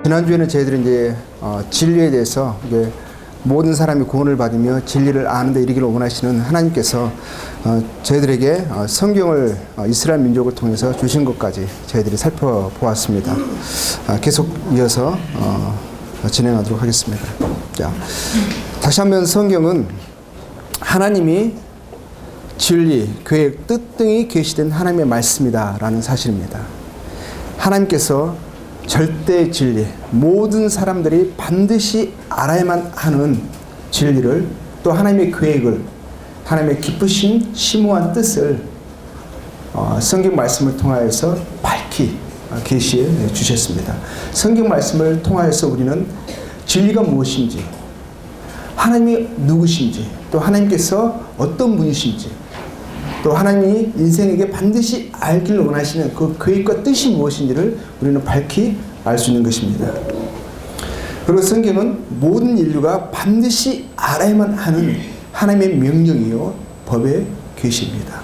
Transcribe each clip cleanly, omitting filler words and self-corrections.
지난주에는 저희들이 이제 진리에 대해서 이제 모든 사람이 구원을 받으며 진리를 아는 데 이르기를 원하시는 하나님께서 저희들에게 성경을 이스라엘 민족을 통해서 주신 것까지 저희들이 살펴보았습니다. 계속 이어서 진행하도록 하겠습니다. 자, 다시 한번 성경은 하나님이 진리, 계획, 뜻 등이 계시된 하나님의 말씀이다라는 사실입니다. 하나님께서 절대 진리, 모든 사람들이 반드시 알아야만 하는 진리를, 또 하나님의 계획을, 하나님의 기쁘신 심오한 뜻을 성경 말씀을 통하여서 밝히 계시해 주셨습니다. 성경 말씀을 통하여서 우리는 진리가 무엇인지, 하나님이 누구신지, 또 하나님께서 어떤 분이신지, 또 하나님이 인생에게 반드시 알기를 원하시는 그 계획과 뜻이 무엇인지를 우리는 밝히 알 수 있는 것입니다. 그리고 성경은 모든 인류가 반드시 알아야만 하는 하나님의 명령이요 법의 계시입니다.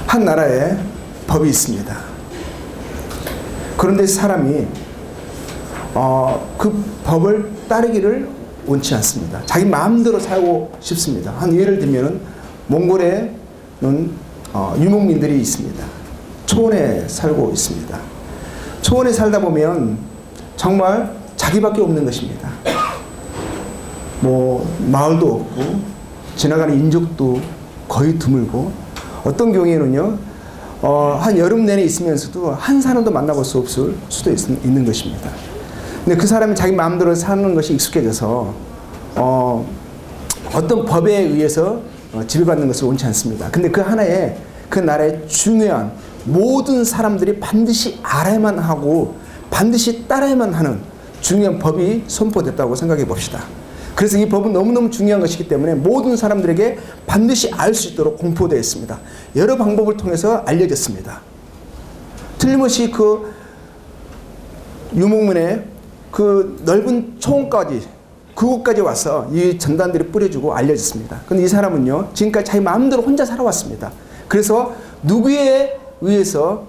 한 나라에 법이 있습니다. 그런데 사람이 그 법을 따르기를 원치 않습니다. 자기 마음대로 살고 싶습니다. 한 예를 들면 몽골에는 유목민들이 있습니다. 초원에 살고 있습니다. 초원에 살다 보면 정말 자기밖에 없는 것입니다. 마을도 없고 지나가는 인적도 거의 드물고, 어떤 경우에는요 한 여름 내내 있으면서도 한 사람도 만나볼 수 없을 수도 있는 것입니다. 근데 그 사람이 자기 마음대로 사는 것이 익숙해져서 어떤 법에 의해서 지배받는 것을 원치 않습니다. 근데 그 나라의 중요한 모든 사람들이 반드시 알아야만 하고 반드시 따라야만 하는 중요한 법이 선포됐다고 생각해 봅시다. 그래서 이 법은 너무너무 중요한 것이기 때문에 모든 사람들에게 반드시 알 수 있도록 공포되어 있습니다. 여러 방법을 통해서 알려졌습니다. 틀림없이 그 유목민의 그 넓은 초원까지, 그곳까지 와서 이 전단들이 뿌려주고 알려졌습니다. 근데 이 사람은요 지금까지 자기 마음대로 혼자 살아왔습니다. 그래서 누구에 의해서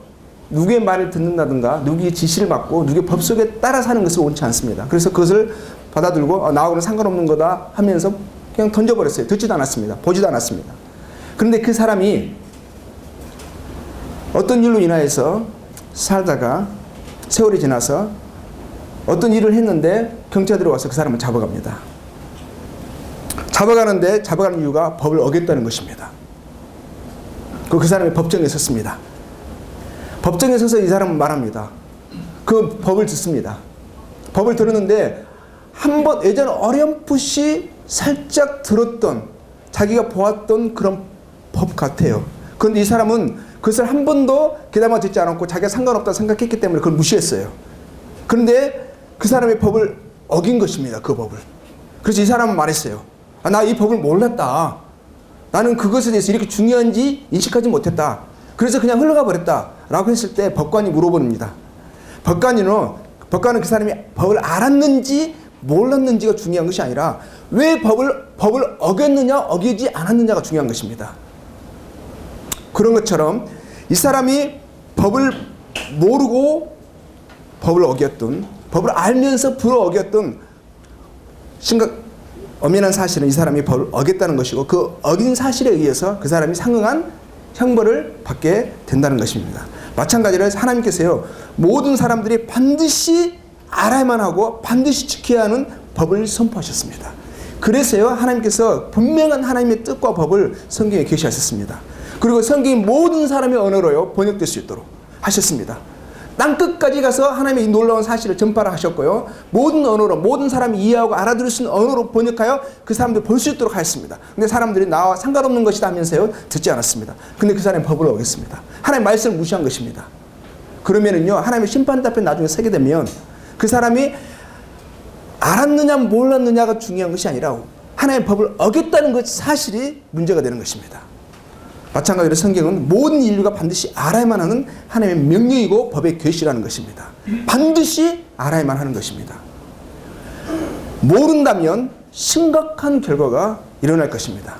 누구의 말을 듣는다든가 누구의 지시를 받고 누구의 법 속에 따라 사는 것을 원치 않습니다. 그래서 그것을 받아들고 나하고는 상관없는 거다 하면서 그냥 던져버렸어요. 듣지도 않았습니다. 보지도 않았습니다. 그런데 그 사람이 어떤 일로 인하여서 살다가 세월이 지나서 어떤 일을 했는데 경찰들이 와서 그 사람을 잡아갑니다. 잡아가는 이유가 법을 어겼다는 것입니다. 그 사람이 법정에 섰습니다. 법정에 서서 이 사람은 말합니다. 그 법을 듣습니다. 법을 들었는데 한번 예전 어렴풋이 살짝 들었던, 자기가 보았던 그런 법 같아요. 그런데 이 사람은 그것을 한 번도 귀담아 듣지 않았고 자기가 상관없다고 생각했기 때문에 그걸 무시했어요. 그런데 그 사람의 법을 어긴 것입니다. 그 법을. 그래서 이 사람은 말했어요. 나 이 법을 몰랐다. 나는 그것에 대해서 이렇게 중요한지 인식하지 못했다. 그래서 그냥 흘러가 버렸다. 라고 했을 때 법관이 물어봅니다. 법관은 그 사람이 법을 알았는지 몰랐는지가 중요한 것이 아니라 왜 법을 어겼느냐 어기지 않았느냐가 중요한 것입니다. 그런 것처럼 이 사람이 법을 모르고 법을 어겼든 법을 알면서 불어 어겼든 엄연한 사실은 이 사람이 법을 어겼다는 것이고, 그 어긴 사실에 의해서 그 사람이 상응한 형벌을 받게 된다는 것입니다. 마찬가지로 하나님께서요 모든 사람들이 반드시 알아야만 하고 반드시 지켜야 하는 법을 선포하셨습니다. 그래서요 하나님께서 분명한 하나님의 뜻과 법을 성경에 계시하셨습니다. 그리고 성경이 모든 사람의 언어로요 번역될 수 있도록 하셨습니다. 땅끝까지 가서 하나님의 이 놀라운 사실을 전파를 하셨고요, 모든 언어로, 모든 사람이 이해하고 알아들을 수 있는 언어로 번역하여 그 사람들이 볼 수 있도록 하였습니다. 근데 사람들이 나와 상관없는 것이다 하면서요 듣지 않았습니다. 근데 그 사람이 법을 어겼습니다. 하나님의 말씀을 무시한 것입니다. 그러면은요 하나님의 심판 앞에 나중에 서게 되면 그 사람이 알았느냐 몰랐느냐가 중요한 것이 아니라 하나님의 법을 어겼다는 것 사실이 문제가 되는 것입니다. 마찬가지로 성경은 모든 인류가 반드시 알아야만 하는 하나님의 명령이고 법의 계시라는 것입니다. 반드시 알아야만 하는 것입니다. 모른다면 심각한 결과가 일어날 것입니다.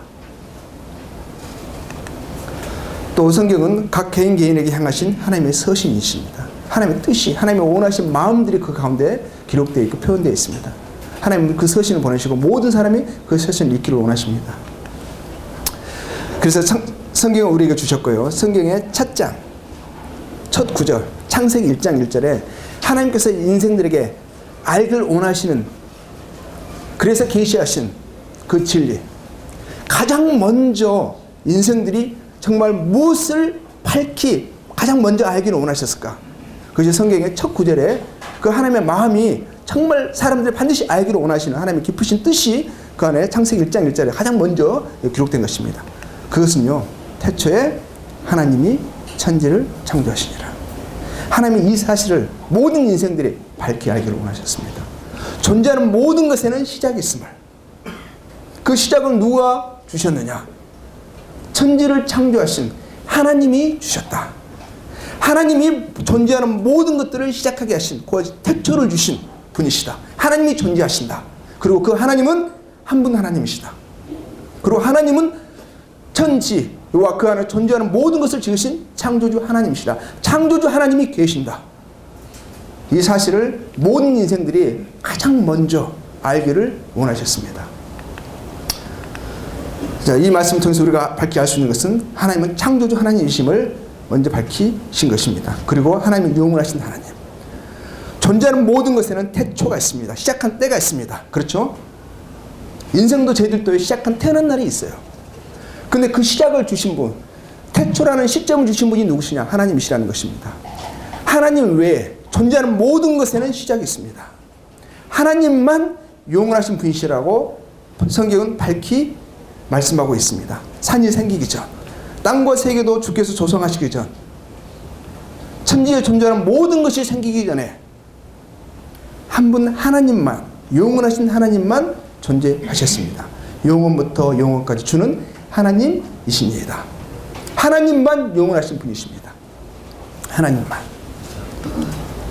또 성경은 각 개인에게 향하신 하나님의 서신이십니다. 하나님의 뜻이, 하나님의 원하신 마음들이 그 가운데 기록되어 있고 표현되어 있습니다. 하나님은 그 서신을 보내시고 모든 사람이 그 서신을 읽기를 원하십니다. 그래서 성경을 우리에게 주셨고요. 성경의 첫 장, 첫 구절, 창세기 1장 1절에 하나님께서 인생들에게 알기를 원하시는, 그래서 계시하신 그 진리, 가장 먼저 인생들이 정말 무엇을 밝히 가장 먼저 알기를 원하셨을까? 그것이 성경의 첫 구절에 그 하나님의 마음이 정말 사람들이 반드시 알기를 원하시는 하나님의 깊으신 뜻이 그 안에 창세기 1장 1절에 가장 먼저 기록된 것입니다. 그것은요, 태초에 하나님이 천지를 창조하시니라. 하나님이 이 사실을 모든 인생들이 밝히 알기를 원하셨습니다. 존재하는 모든 것에는 시작이 있음을, 그 시작은 누가 주셨느냐? 천지를 창조하신 하나님이 주셨다. 하나님이 존재하는 모든 것들을 시작하게 하신, 그 태초를 주신 분이시다. 하나님이 존재하신다. 그리고 그 하나님은 한 분 하나님이시다. 그리고 하나님은 천지와 그 안에 존재하는 모든 것을 지으신 창조주 하나님이시다. 창조주 하나님이 계신다. 이 사실을 모든 인생들이 가장 먼저 알기를 원하셨습니다. 자, 이 말씀을 통해서 우리가 밝히 알 수 있는 것은 하나님은 창조주 하나님이심을 먼저 밝히신 것입니다. 그리고 하나님은 영원하신 하나님. 존재하는 모든 것에는 태초가 있습니다. 시작한 때가 있습니다. 그렇죠? 인생도 저희들도 시작한 태어난 날이 있어요. 근데 그 시작을 주신 분, 태초라는 시점을 주신 분이 누구시냐? 하나님이시라는 것입니다. 하나님 외에 존재하는 모든 것에는 시작이 있습니다. 하나님만 영원하신 분이시라고 성경은 밝히 말씀하고 있습니다. 산이 생기기 전, 땅과 세계도 주께서 조성하시기 전, 천지에 존재하는 모든 것이 생기기 전에 한 분 하나님만, 영원하신 하나님만 존재하셨습니다. 영원부터 영원까지 주는 하나님이십니다. 하나님만 영원하신 분이십니다. 하나님만.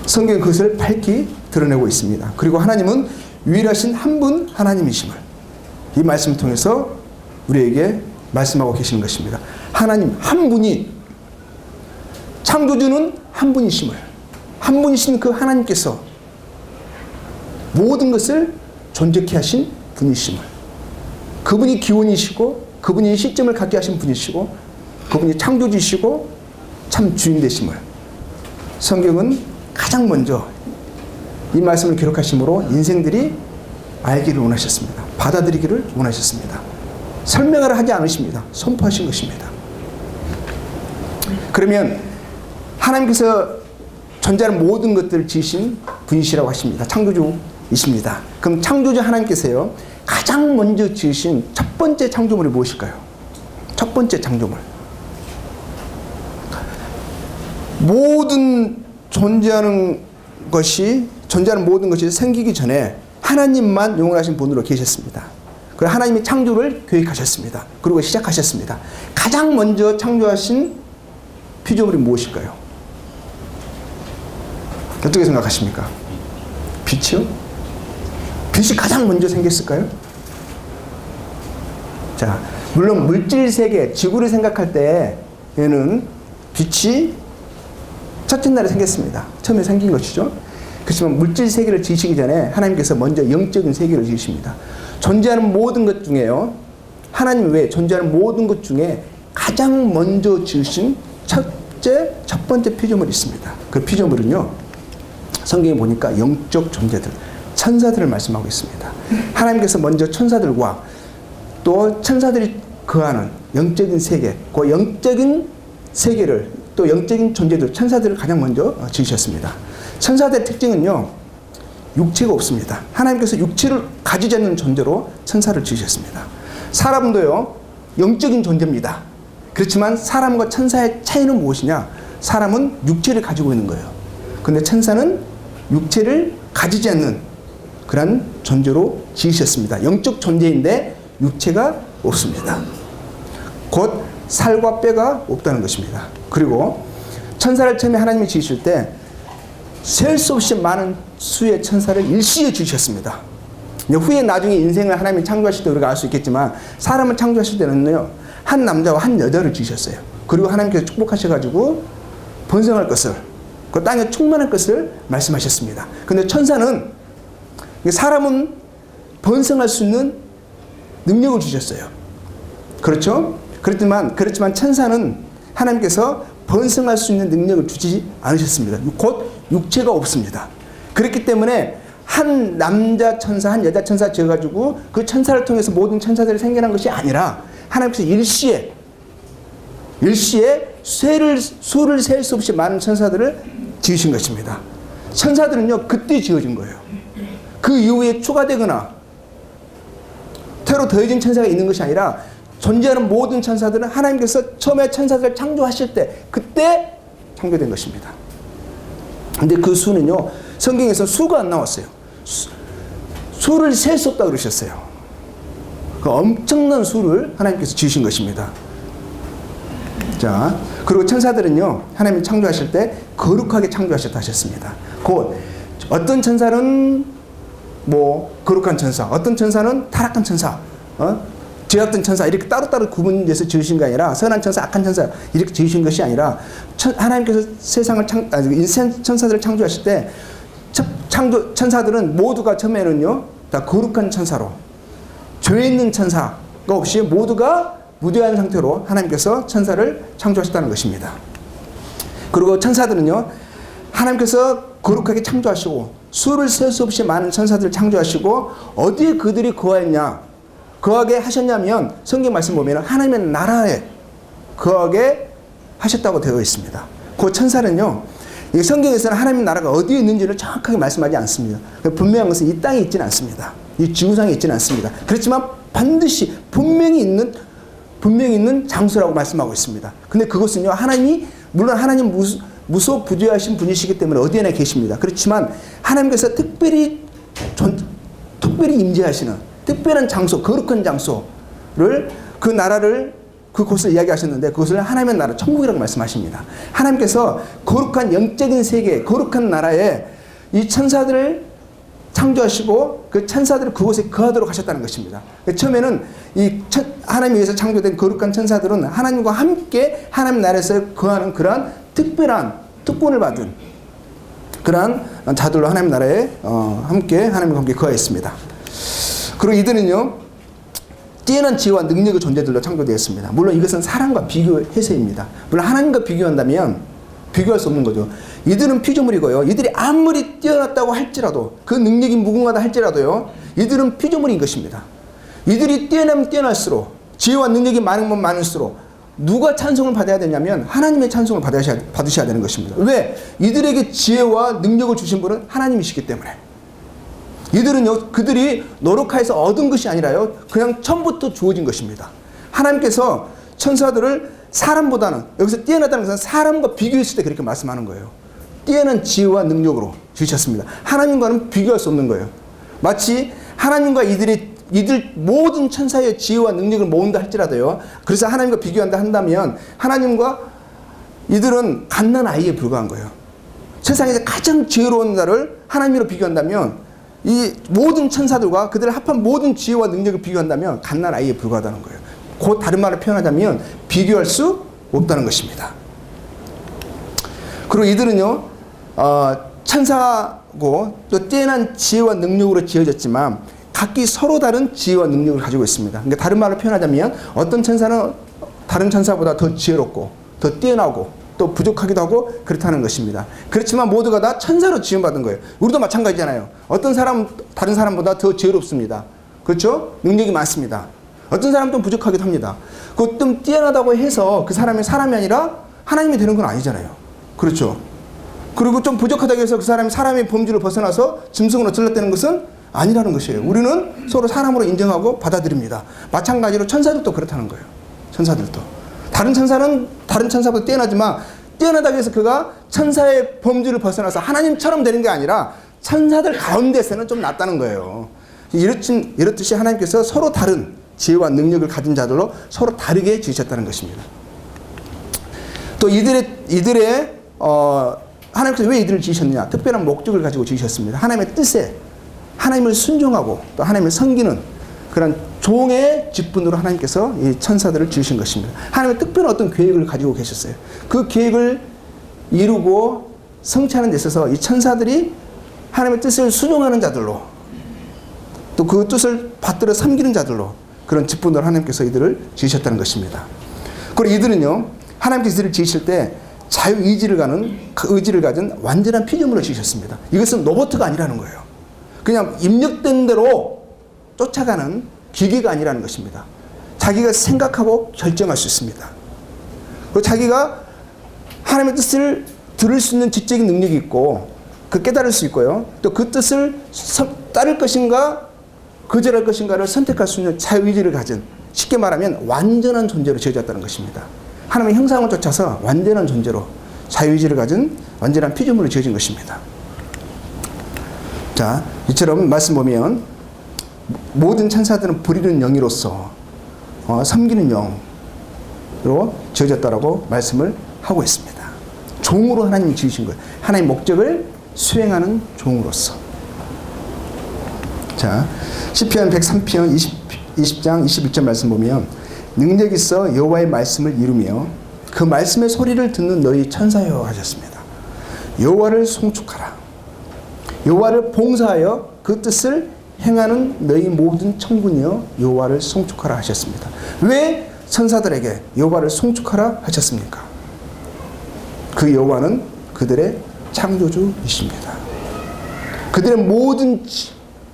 성경은 그것을 밝히 드러내고 있습니다. 그리고 하나님은 유일하신 한 분 하나님이심을 이 말씀을 통해서 우리에게 말씀하고 계시는 것입니다. 하나님 한 분이, 창조주는 한 분이심을, 한 분이신 그 하나님께서 모든 것을 존재케 하신 분이심을, 그분이 기원이시고 그분이 시점을 갖게 하신 분이시고 그분이 창조주시고 참 주인 되심을 성경은 가장 먼저 이 말씀을 기록하심으로 인생들이 알기를 원하셨습니다. 받아들이기를 원하셨습니다. 설명을 하지 않으십니다. 선포하신 것입니다. 그러면 하나님께서 존재하는 모든 것들을 지으신 분이시라고 하십니다. 창조주이십니다. 그럼 창조주 하나님께서요, 가장 먼저 지으신 첫 번째 창조물이 무엇일까요? 첫 번째 창조물. 모든 존재하는 모든 것이 생기기 전에 하나님만 영원하신 분으로 계셨습니다. 그리고 하나님이 창조를 계획하셨습니다. 그리고 시작하셨습니다. 가장 먼저 창조하신 피조물이 무엇일까요? 어떻게 생각하십니까? 빛이요? 빛이 가장 먼저 생겼을까요? 자, 물론 물질 세계, 지구를 생각할 때에는 빛이 첫째 날에 생겼습니다. 처음에 생긴 것이죠. 그렇지만 물질 세계를 지으시기 전에 하나님께서 먼저 영적인 세계를 지으십니다. 존재하는 모든 것 중에요, 하나님 외에 존재하는 모든 것 중에 가장 먼저 지으신 첫 번째 피조물이 있습니다. 그 피조물은요, 성경에 보니까 영적 존재들, 천사들을 말씀하고 있습니다. 하나님께서 먼저 천사들과 또 천사들이 거하는 영적인 세계, 그 영적인 세계를, 또 영적인 존재들, 천사들을 가장 먼저 지으셨습니다. 천사들의 특징은요, 육체가 없습니다. 하나님께서 육체를 가지지 않는 존재로 천사를 지으셨습니다. 사람도요, 영적인 존재입니다. 그렇지만 사람과 천사의 차이는 무엇이냐? 사람은 육체를 가지고 있는 거예요. 근데 천사는 육체를 가지지 않는 그런 존재로 지으셨습니다. 영적 존재인데 육체가 없습니다. 곧 살과 뼈가 없다는 것입니다. 그리고 천사를 처음에 하나님이 지으실 때 셀 수 없이 많은 수의 천사를 일시에 지으셨습니다. 후에 나중에 인생을 하나님이 창조하실 때 우리가 알 수 있겠지만, 사람을 창조하실 때는요, 한 남자와 한 여자를 지으셨어요. 그리고 하나님께서 축복하셔가지고 번성할 것을, 그 땅에 충만할 것을 말씀하셨습니다. 근데 천사는, 사람은 번성할 수 있는 능력을 주셨어요. 그렇죠? 그렇지만 천사는 하나님께서 번성할 수 있는 능력을 주지 않으셨습니다. 곧 육체가 없습니다. 그렇기 때문에 한 남자 천사, 한 여자 천사 지어가지고 그 천사를 통해서 모든 천사들이 생겨난 것이 아니라 하나님께서 일시에 수를 셀 수 없이 많은 천사들을 지으신 것입니다. 천사들은요, 그때 지어진 거예요. 그 이후에 추가되거나 새로 더해진 천사가 있는 것이 아니라 존재하는 모든 천사들은 하나님께서 처음에 천사들을 창조하실 때 그때 창조된 것입니다. 근데 그 수는요, 성경에서 수가 안 나왔어요. 수를 셀 수 없다고 그러셨어요. 그 엄청난 수를 하나님께서 지으신 것입니다. 자, 그리고 천사들은요, 하나님이 창조하실 때 거룩하게 창조하셨다 하셨습니다. 곧 어떤 천사는 뭐 거룩한 천사, 어떤 천사는 타락한 천사, 죄악된 천사, 이렇게 따로따로 구분돼서 지으신 게 아니라 선한 천사, 악한 천사 이렇게 지으신 것이 아니라 하나님께서 세상을 인생 천사들을 창조하실 때 천사들은 모두가 처음에는요, 다 거룩한 천사로, 죄 있는 천사가 없이 모두가 무죄한 상태로 하나님께서 천사를 창조하셨다는 것입니다. 그리고 천사들은요, 하나님께서 거룩하게 창조하시고 수를 셀 수 없이 많은 천사들을 창조하시고 어디에 그들이 거하게 하셨냐면 성경 말씀 보면 하나님의 나라에 거하게 하셨다고 되어 있습니다. 그 천사는요, 이 성경에서는 하나님의 나라가 어디에 있는지를 정확하게 말씀하지 않습니다. 분명한 것은 이 땅에 있지는 않습니다. 이 지구상에 있지는 않습니다. 그렇지만 반드시 분명히 있는 장소라고 말씀하고 있습니다. 근데 그것은요, 물론 하나님 무소부재하신 분이시기 때문에 어디에나 계십니다. 그렇지만 하나님께서 특별히 임재하시는 특별한 장소, 거룩한 장소를, 그 나라를, 그곳을 이야기하셨는데 그것을 하나님의 나라, 천국이라고 말씀하십니다. 하나님께서 거룩한 영적인 세계, 거룩한 나라에 이 천사들을 창조하시고 그 천사들을 그곳에 거하도록 하셨다는 것입니다. 처음에는 하나님에 의해서 창조된 거룩한 천사들은 하나님과 함께 하나님 나라에서 거하는 그러한 특별한 특권을 받은 그러한 자들로 하나님 나라에 하나님과 함께 거하였습니다. 그리고 이들은요, 뛰어난 지혜와 능력의 존재들로 창조되었습니다. 물론 이것은 사람과 비교해서입니다. 물론 하나님과 비교한다면 비교할 수 없는 거죠. 이들은 피조물이고요, 이들이 아무리 뛰어났다고 할지라도, 그 능력이 무궁하다 할지라도요, 이들은 피조물인 것입니다. 이들이 뛰어나면 뛰어날수록, 지혜와 능력이 많으면 많을수록 누가 찬송을 받아야 되냐면 하나님의 찬송을 받으셔야 되는 것입니다. 왜? 이들에게 지혜와 능력을 주신 분은 하나님이시기 때문에. 이들은요, 그들이 노력해서 얻은 것이 아니라요, 그냥 처음부터 주어진 것입니다. 하나님께서 천사들을 사람보다는, 여기서 뛰어나다는 것은 사람과 비교했을 때 그렇게 말씀하는 거예요. 뛰어난 지혜와 능력으로 주셨습니다. 하나님과는 비교할 수 없는 거예요. 마치 하나님과 이들 모든 천사의 지혜와 능력을 모은다 할지라도요, 그래서 하나님과 비교한다 한다면 하나님과 이들은 갓난 아이에 불과한 거예요. 세상에서 가장 지혜로운 자를 하나님으로 비교한다면 이 모든 천사들과 그들을 합한 모든 지혜와 능력을 비교한다면 갓난 아이에 불과하다는 거예요. 그 다른 말을 표현하자면 비교할 수 없다는 것입니다. 그리고 이들은요, 천사고 또 뛰어난 지혜와 능력으로 지어졌지만 각기 서로 다른 지혜와 능력을 가지고 있습니다. 그러니까 다른 말을 표현하자면 어떤 천사는 다른 천사보다 더 지혜롭고 더 뛰어나고 또 부족하기도 하고 그렇다는 것입니다. 그렇지만 모두가 다 천사로 지음받은 거예요. 우리도 마찬가지잖아요. 어떤 사람은 다른 사람보다 더 지혜롭습니다. 그렇죠? 능력이 많습니다. 어떤 사람은 좀 부족하기도 합니다. 그 좀 뛰어나다고 해서 그 사람이 사람이 아니라 하나님이 되는 건 아니잖아요. 그렇죠? 그리고 좀 부족하다고 해서 그 사람이 사람의 범주를 벗어나서 짐승으로 들락대는 것은 아니라는 것이에요. 우리는 서로 사람으로 인정하고 받아들입니다. 마찬가지로 천사들도 그렇다는 거예요. 천사들도. 다른 천사는 다른 천사보다 뛰어나지만 뛰어나다고 해서 그가 천사의 범주를 벗어나서 하나님처럼 되는 게 아니라 천사들 가운데서는 좀 낫다는 거예요. 이렇듯이 하나님께서 서로 다른 지혜와 능력을 가진 자들로 서로 다르게 지으셨다는 것입니다. 또 하나님께서 왜 이들을 지으셨느냐? 특별한 목적을 가지고 지으셨습니다. 하나님의 뜻에, 하나님을 순종하고 또 하나님을 섬기는 그런 종의 직분으로 하나님께서 이 천사들을 지으신 것입니다. 하나님의 특별한 어떤 계획을 가지고 계셨어요. 그 계획을 이루고 성취하는 데 있어서 이 천사들이 하나님의 뜻을 순종하는 자들로, 또 그 뜻을 받들어 섬기는 자들로 그런 직분으로 하나님께서 이들을 지으셨다는 것입니다. 그리고 이들은요, 하나님께서 이들을 지으실 때 자유의지를 가진 완전한 피조물로 지으셨습니다. 이것은 로봇가 아니라는 거예요. 그냥 입력된 대로 쫓아가는 기계가 아니라는 것입니다. 자기가 생각하고 결정할 수 있습니다. 그리고 자기가 하나님의 뜻을 들을 수 있는 지적인 능력이 있고, 그 깨달을 수 있고요. 또 그 뜻을 따를 것인가 거절할 것인가를 선택할 수 있는 자유의지를 가진, 쉽게 말하면 완전한 존재로 지어졌다는 것입니다. 하나님의 형상을 쫓아서 완전한 존재로 자유의지를 가진 완전한 피조물로 지어진 것입니다. 자, 이처럼 말씀 보면 모든 천사들은 부리는 영이로서 섬기는 영으로 지어졌다라고 말씀을 하고 있습니다. 종으로 하나님이 지으신 거예요. 하나님의 목적을 수행하는 종으로서. 자, 시편 103편 20장 21절 말씀 보면 능력 있어 여호와의 말씀을 이루며 그 말씀의 소리를 듣는 너희 천사여 하셨습니다. 여호와를 송축하라. 여호와를 봉사하여 그 뜻을 행하는 너희 모든 천군이여 여호와를 송축하라 하셨습니다. 왜 천사들에게 여호와를 송축하라 하셨습니까? 그 여호와는 그들의 창조주이십니다. 그들의 모든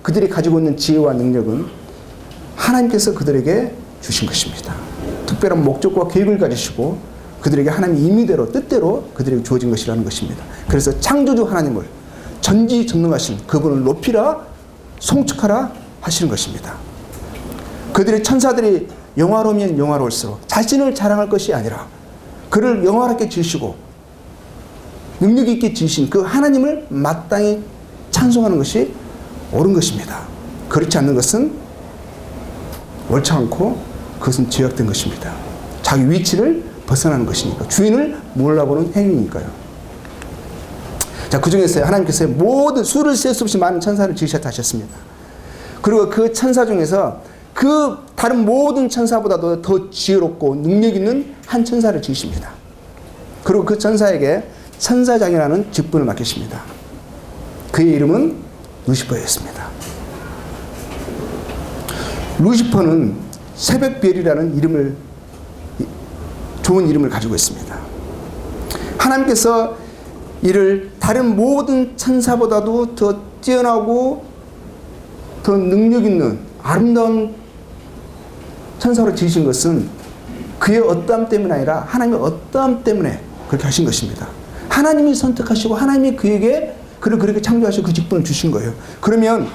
그들이 가지고 있는 지혜와 능력은 하나님께서 그들에게 주신 것입니다. 특별한 목적과 계획을 가지시고 그들에게 하나님의 임의대로 뜻대로 그들에게 주어진 것이라는 것입니다. 그래서 창조주 하나님을 전지전능하신 그분을 높이라 송축하라 하시는 것입니다. 그들의 천사들이 영화로우면 영화로울수록 자신을 자랑할 것이 아니라 그를 영화롭게 지으시고 능력 있게 지으신 그 하나님을 마땅히 찬송하는 것이 옳은 것입니다. 그렇지 않는 것은 옳지 않고 그것은 죄악된 것입니다. 자기 위치를 벗어나는 것이니까, 주인을 몰라보는 행위니까요. 자, 그 중에서 하나님께서 모든 수를 셀 수 없이 많은 천사를 지으셨다 하셨습니다. 그리고 그 천사 중에서 그 다른 모든 천사보다도 더 지혜롭고 능력 있는 한 천사를 지으십니다. 그리고 그 천사에게 천사장이라는 직분을 맡기십니다. 그의 이름은 루시퍼였습니다. 루시퍼는 새벽별이라는 이름을, 좋은 이름을 가지고 있습니다. 하나님께서 이를 다른 모든 천사보다도 더 뛰어나고 더 능력 있는 아름다운 천사로 지으신 것은 그의 어떠함 때문이 아니라 하나님의 어떠함 때문에 그렇게 하신 것입니다. 하나님이 선택하시고 하나님이 그에게 그를 그렇게 창조하시고 그 직분을 주신 거예요. 그러면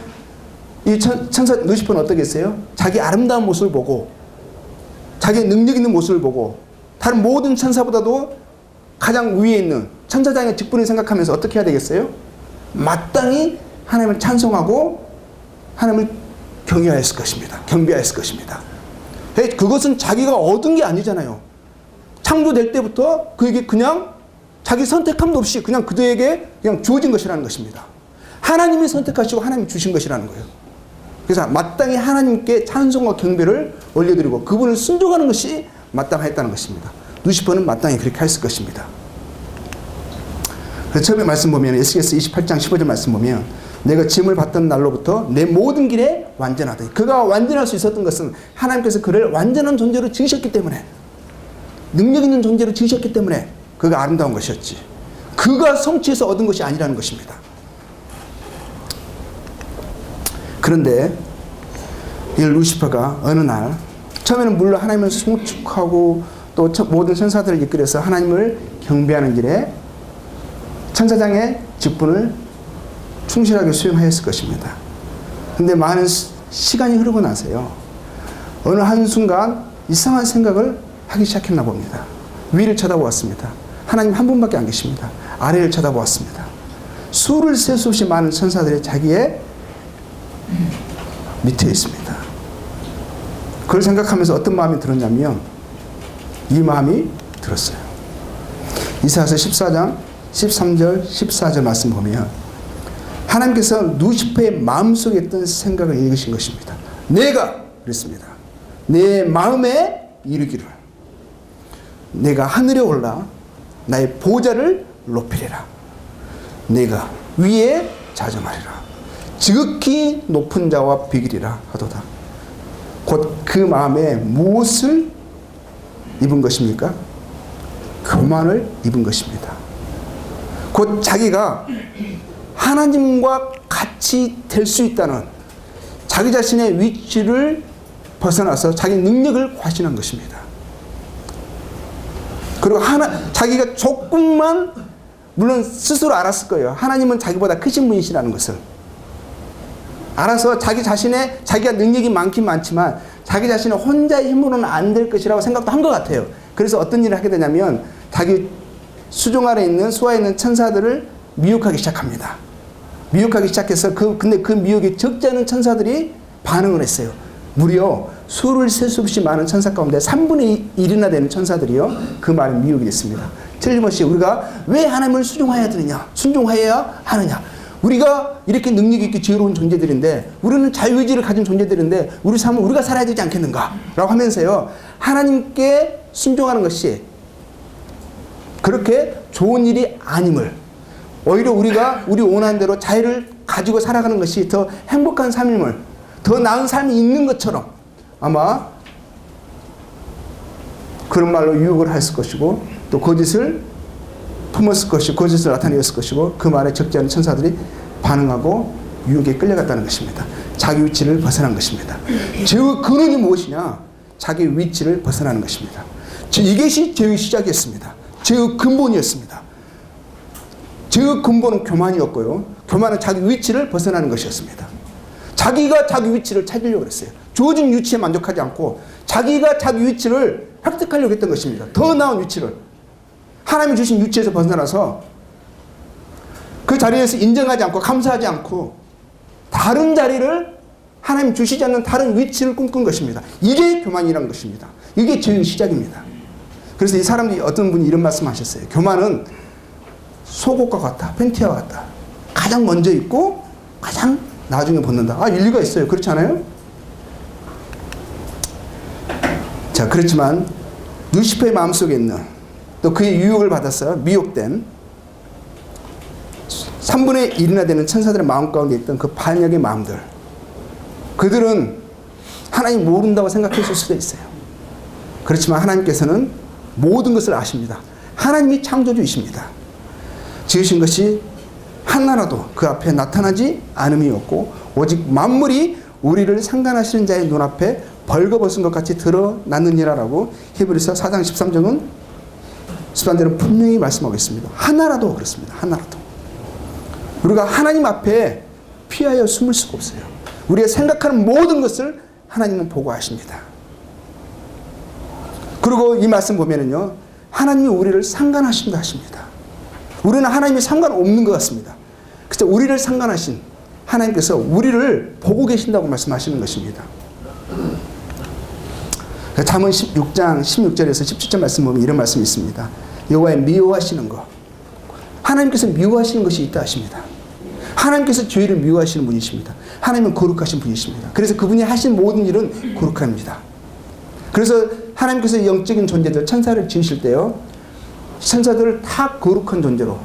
이 천사 루시퍼는 어떠겠어요? 자기 아름다운 모습을 보고 자기의 능력 있는 모습을 보고 다른 모든 천사보다도 가장 위에 있는 천사장의 직분을 생각하면서 어떻게 해야 되겠어요? 마땅히 하나님을 찬송하고 하나님을 경외하였을 것입니다. 경배하였을 것입니다. 그것은 자기가 얻은 게 아니잖아요. 창조될 때부터 그에게 그냥 자기 선택함도 없이 그냥 그들에게 그냥 주어진 것이라는 것입니다. 하나님이 선택하시고 하나님이 주신 것이라는 거예요. 그래서 마땅히 하나님께 찬송과 경배를 올려드리고 그분을 순종하는 것이 마땅하였다는 것입니다. 루시퍼는 마땅히 그렇게 했을 것입니다. 그래서 처음에 말씀 보면 에스겔서 28장 15절 말씀 보면 내가 짐을 받던 날로부터 내 모든 길에 완전하다. 그가 완전할 수 있었던 것은 하나님께서 그를 완전한 존재로 지으셨기 때문에, 능력 있는 존재로 지으셨기 때문에 그가 아름다운 것이었지, 그가 성취해서 얻은 것이 아니라는 것입니다. 그런데 이 루시퍼가 어느 날 처음에는 물론 하나님을 송축하고 또 모든 천사들을 이끌어서 하나님을 경배하는 길에 천사장의 직분을 충실하게 수행하였을 것입니다. 근데 많은 시간이 흐르고 나서요, 어느 한순간 이상한 생각을 하기 시작했나 봅니다. 위를 쳐다보았습니다. 하나님 한 분밖에 안 계십니다. 아래를 쳐다보았습니다. 수를 셀 수 없이 많은 천사들이 자기의 밑에 있습니다. 그걸 생각하면서 어떤 마음이 들었냐면 이 마음이 들었어요. 이사야서 14장 13절 14절 말씀 보면 하나님께서 루시퍼의 마음속에 있던 생각을 읽으신 것입니다. 내가 그랬습니다. 내 마음에 이르기를 내가 하늘에 올라 나의 보좌를 높이리라. 내가 위에 자정하리라. 지극히 높은 자와 비길이라 하도다. 곧 그 마음에 무엇을 입은 것입니까? 교만을 입은 것입니다. 곧 자기가 하나님과 같이 될 수 있다는 자기 자신의 위치를 벗어나서 자기 능력을 과신한 것입니다. 그리고 자기가 조금만 물론 스스로 알았을 거예요. 하나님은 자기보다 크신 분이시라는 것을 알아서 자기 자신의 자기가 능력이 많긴 많지만 자기 자신의 혼자의 힘으로는 안 될 것이라고 생각도 한 것 같아요. 그래서 어떤 일을 하게 되냐면 자기 수종 아래 있는 수하에 있는 천사들을 미혹하기 시작합니다. 미혹하기 시작해서 근데 그 미혹에 적지 않은 천사들이 반응을 했어요. 무려 수를 셀 수 없이 많은 천사 가운데 3분의 1이나 되는 천사들이요 그 말에 미혹이 됐습니다. 틀림없이 우리가 왜 하나님을 순종해야 되느냐, 순종해야 하느냐. 우리가 이렇게 능력 있게 지혜로운 존재들인데, 우리는 자유의지를 가진 존재들인데 우리 삶은 우리가 살아야 되지 않겠는가 라고 하면서요 하나님께 순종하는 것이 그렇게 좋은 일이 아님을, 오히려 우리가 우리 원하는 대로 자유를 가지고 살아가는 것이 더 행복한 삶임을, 더 나은 삶이 있는 것처럼 아마 그런 말로 유혹을 했을 것이고 또 거짓을 품었을 것이고 거짓을 나타내었을 것이고 그 말에 적지 않은 천사들이 반응하고 유혹에 끌려갔다는 것입니다. 자기 위치를 벗어난 것입니다. 죄의 근원이 무엇이냐? 자기 위치를 벗어나는 것입니다. 이것이 죄의 시작이었습니다. 죄의 근본이었습니다. 죄의 근본은 교만이었고요. 교만은 자기 위치를 벗어나는 것이었습니다. 자기가 자기 위치를 찾으려고 했어요. 주어진 위치에 만족하지 않고 자기가 자기 위치를 획득하려고 했던 것입니다. 더 나은 위치를. 하나님이 주신 위치에서 벗어나서 그 자리에서 인정하지 않고 감사하지 않고 다른 자리를, 하나님 주시지 않는 다른 위치를 꿈꾼 것입니다. 이게 교만이라는 것입니다. 이게 죄의 시작입니다. 그래서 이 사람들이 어떤 분이 이런 말씀 하셨어요. 교만은 속옷과 같다. 팬티와 같다. 가장 먼저 입고 가장 나중에 벗는다. 아, 일리가 있어요. 그렇지 않아요? 자, 그렇지만 루시퍼의 마음속에 있는 또 그의 유혹을 받아서 미혹된 3분의 1이나 되는 천사들의 마음 가운데 있던 그 반역의 마음들, 그들은 하나님 모른다고 생각했을 수도 있어요. 그렇지만 하나님께서는 모든 것을 아십니다. 하나님이 창조주이십니다. 지으신 것이 하나라도 그 앞에 나타나지 않음이 없고 오직 만물이 우리를 상관하시는 자의 눈앞에 벌거벗은 것 같이 드러났느니라라고 히브리서 4장 13절은 수반대로 분명히 말씀하고 있습니다. 하나라도 그렇습니다. 하나라도. 우리가 하나님 앞에 피하여 숨을 수가 없어요. 우리가 생각하는 모든 것을 하나님은 보고 아십니다. 그리고 이 말씀 보면은요, 하나님이 우리를 상관하신다 하십니다. 우리는 하나님이 상관없는 것 같습니다. 그래서 우리를 상관하신 하나님께서 우리를 보고 계신다고 말씀하시는 것입니다. 잠언 16장 16절에서 17절 말씀 보면 이런 말씀이 있습니다. 여호와의 미워하시는 것, 하나님께서 미워하시는 것이 있다 하십니다. 하나님께서 죄를 미워하시는 분이십니다. 하나님은 거룩하신 분이십니다. 그래서 그분이 하신 모든 일은 거룩합니다. 그래서 하나님께서 영적인 존재들, 천사를 지으실 때요, 천사들을 다 거룩한 존재로,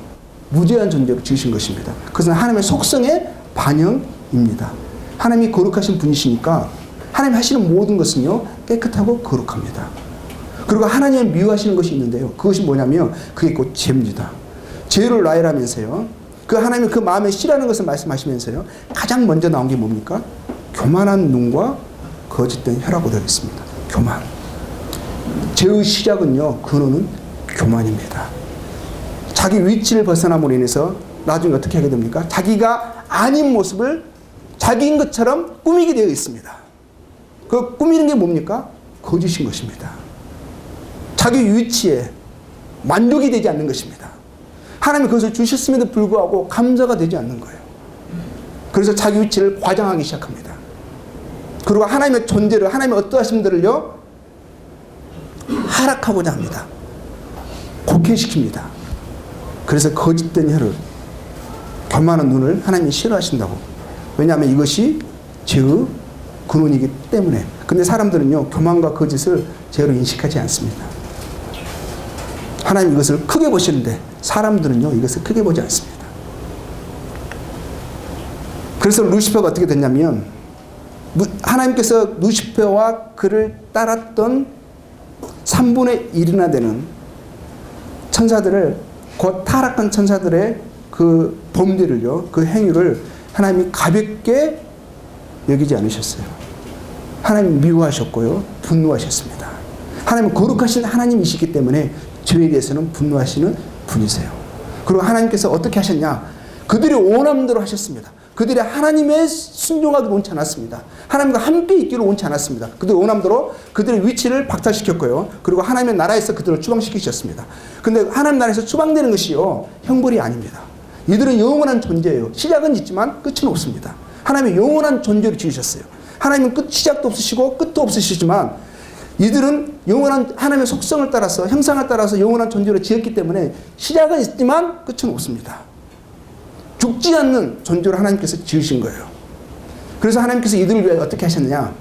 무죄한 존재로 지으신 것입니다. 그것은 하나님의 속성의 반영입니다. 하나님이 거룩하신 분이시니까 하나님 하시는 모든 것은요 깨끗하고 거룩합니다. 그리고 하나님이 미워하시는 것이 있는데요, 그것이 뭐냐면 그게 곧 죄입니다. 죄를 나열하면서요, 그 하나님이 그 마음에 싫어하는 것을 말씀하시면서요, 가장 먼저 나온 게 뭡니까? 교만한 눈과 거짓된 혀라고 되어 있습니다. 교만. 죄의 시작은요, 근원은 교만입니다. 자기 위치를 벗어남으로 인해서 나중에 어떻게 하게 됩니까? 자기가 아닌 모습을 자기인 것처럼 꾸미게 되어 있습니다. 그 꾸미는 게 뭡니까? 거짓인 것입니다. 자기 위치에 만족이 되지 않는 것입니다. 하나님이 그것을 주셨음에도 불구하고 감사가 되지 않는 거예요. 그래서 자기 위치를 과장하기 시작합니다. 그리고 하나님의 존재를, 하나님의 어떠하심들을요 하락하고자 합니다. 곡해시킵니다. 그래서 거짓된 혀를, 교만한 눈을 하나님이 싫어하신다고. 왜냐하면 이것이 죄의 근원이기 때문에. 근데 사람들은요 교만과 거짓을 죄로 인식하지 않습니다. 하나님 이것을 크게 보시는데 사람들은요 이것을 크게 보지 않습니다. 그래서 루시퍼가 어떻게 됐냐면 하나님께서 루시퍼와 그를 따랐던 3분의 1이나 되는 천사들을, 곧 타락한 천사들의 그 범죄를요, 그 행위를 하나님이 가볍게 여기지 않으셨어요. 하나님 미워하셨고요, 분노하셨습니다. 하나님은 거룩하신 하나님이시기 때문에 죄에 대해서는 분노하시는 분이세요. 그리고 하나님께서 어떻게 하셨냐? 그들의 원함대로 하셨습니다. 그들이 하나님의 순종하기 원치 않았습니다. 하나님과 함께 있기를 원치 않았습니다. 그들의 원함대로 그들의 위치를 박탈시켰고요. 그리고 하나님의 나라에서 그들을 추방시키셨습니다. 근데 하나님 나라에서 추방되는 것이요, 형벌이 아닙니다. 이들은 영원한 존재예요. 시작은 있지만 끝은 없습니다. 하나님이 영원한 존재로 지으셨어요. 하나님은 시작도 없으시고 끝도 없으시지만 이들은 영원한 하나님의 속성을 따라서, 형상을 따라서 영원한 존재로 지었기 때문에 시작은 있지만 끝은 없습니다. 죽지 않는 존재로 하나님께서 지으신 거예요. 그래서 하나님께서 이들을 위해 어떻게 하셨느냐?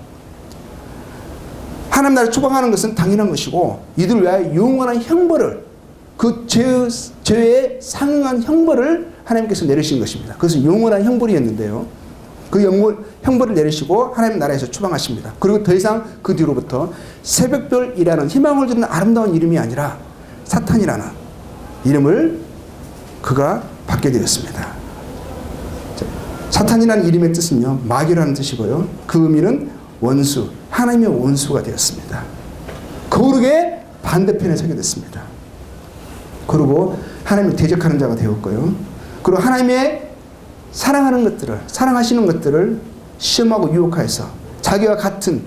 하나님 나라를 추방하는 것은 당연한 것이고 이들을 위하여 영원한 형벌을, 그 죄에 상응한 형벌을 하나님께서 내리신 것입니다. 그래서 영원한 형벌이었는데요. 그 형벌을 내리시고 하나님 나라에서 추방하십니다. 그리고 더 이상 그 뒤로부터 새벽별이라는 희망을 주는 아름다운 이름이 아니라 사탄이라는 이름을 그가 받게 되었습니다. 사탄이라는 이름의 뜻은요, 마귀라는 뜻이고요. 그 의미는 원수, 하나님의 원수가 되었습니다. 거룩의 반대편에 서게 됐습니다. 그리고 하나님을 대적하는 자가 되었고요. 그리고 하나님의 사랑하는 것들을, 사랑하시는 것들을 시험하고 유혹하여서 자기와 같은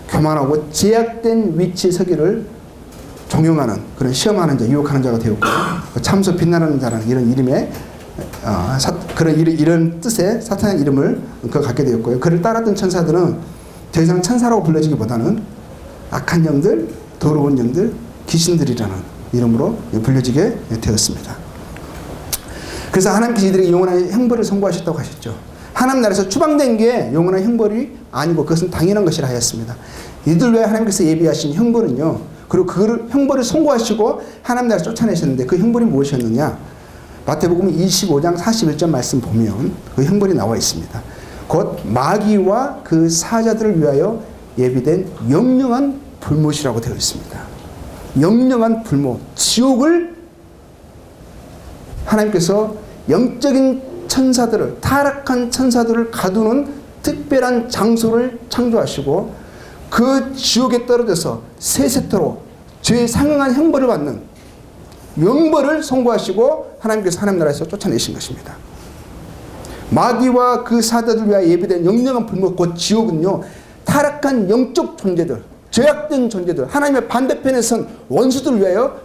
교만하고 제약된 위치에 서기를 종용하는, 그런 시험하는 자, 유혹하는 자가 되었고요. 참소 빛나는 자라는 이런 이름의 이런 뜻의 사탄의 이름을 갖게 되었고요. 그를 따랐던 천사들은 더 이상 천사라고 불러지기보다는 악한 영들, 더러운 영들, 귀신들이라는 이름으로 불려지게 되었습니다. 그래서 하나님께서 이들에게 영원한 형벌을 선고하셨다고 하셨죠. 하나님 나라에서 추방된 게 영원한 형벌이 아니고 그것은 당연한 것이라 하였습니다. 이들 외에 하나님께서 예비하신 형벌은요, 그리고 그 형벌을 선고하시고 하나님 나라에서 쫓아내셨는데 그 형벌이 무엇이었느냐? 마태복음 25장 41절 말씀 보면 그 형벌이 나와 있습니다. 곧 마귀와 그 사자들을 위하여 예비된 영영한 불못이라고 되어 있습니다. 영영한 불못, 지옥을 하나님께서 영적인 천사들을, 타락한 천사들을 가두는 특별한 장소를 창조하시고 그 지옥에 떨어져서 세세토록 죄에 상응한 형벌을 받는 영벌을 선고하시고 하나님께서 하나님 나라에서 쫓아내신 것입니다. 마귀와 그 사자들 위하여 예비된 영영한 불못, 곧 지옥은요, 타락한 영적 존재들, 죄악된 존재들, 하나님의 반대편에 선 원수들을 위하여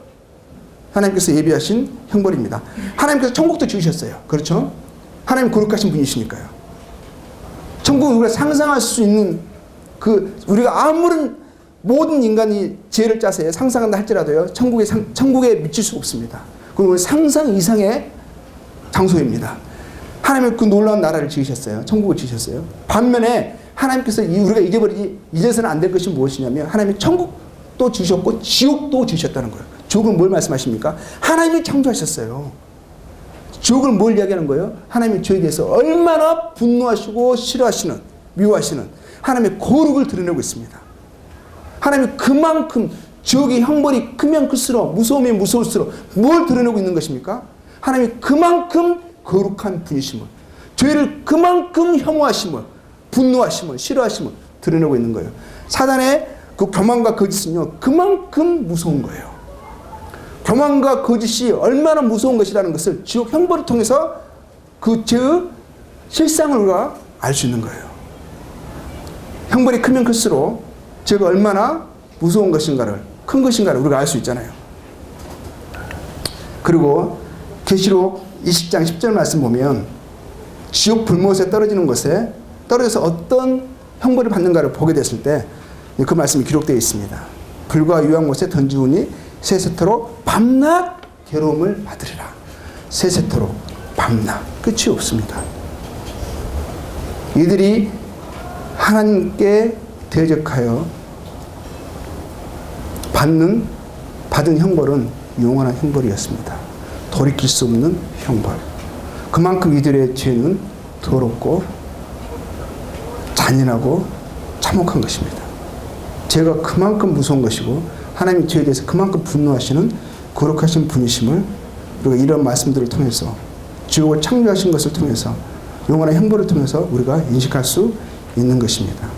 하나님께서 예비하신 형벌입니다. 하나님께서 천국도 지으셨어요. 그렇죠? 하나님 거룩하신 분이시니까요. 천국은 우리가 상상할 수 있는 우리가 아무런 모든 인간이 죄를 짜서 상상한다 할지라도요, 천국에 미칠 수 없습니다. 그건 상상 이상의 장소입니다. 하나님은 그 놀라운 나라를 지으셨어요. 천국을 지으셨어요. 반면에 하나님께서 우리가 잊어서는 안 될 것이 무엇이냐면 하나님이 천국도 지으셨고 지옥도 지으셨다는 거예요. 지옥은 뭘 말씀하십니까? 하나님이 창조하셨어요. 지옥은 뭘 이야기하는 거예요? 하나님이 죄에 대해서 얼마나 분노하시고 싫어하시는, 미워하시는 하나님의 거룩을 드러내고 있습니다. 하나님이 그만큼 지옥의 형벌이 크면 클수록, 무서우면 무서울수록 뭘 드러내고 있는 것입니까? 하나님이 그만큼 거룩한 분이심을, 죄를 그만큼 혐오하심을, 분노하심을, 싫어하심을 드러내고 있는 거예요. 사단의 그 교만과 거짓은요, 그만큼 무서운 거예요. 교만과 거짓이 얼마나 무서운 것이라는 것을 지옥 형벌을 통해서 그 죄의 실상을 우리가 알 수 있는 거예요. 형벌이 크면 클수록 죄가 얼마나 무서운 것인가를, 큰 것인가를 우리가 알 수 있잖아요. 그리고 계시록 20장 10절 말씀 보면 지옥 불못에 떨어지는 것에 떨어져서 어떤 형벌을 받는가를 보게 됐을 때 그 말씀이 기록되어 있습니다. 불과 유황못에 던지우니 세세토록 밤낮 괴로움을 받으리라. 세세토록 밤낮 끝이 없습니다. 이들이 하나님께 대적하여 받은 형벌은 영원한 형벌이었습니다. 돌이킬 수 없는 형벌. 그만큼 이들의 죄는 더럽고 잔인하고 참혹한 것입니다. 죄가 그만큼 무서운 것이고 하나님이 죄에 대해서 그만큼 분노하시는 거룩하신 분이심을 우리가 이런 말씀들을 통해서 지옥을 창조하신 것을 통해서 영원한 형벌을 통해서 우리가 인식할 수 있는 것입니다.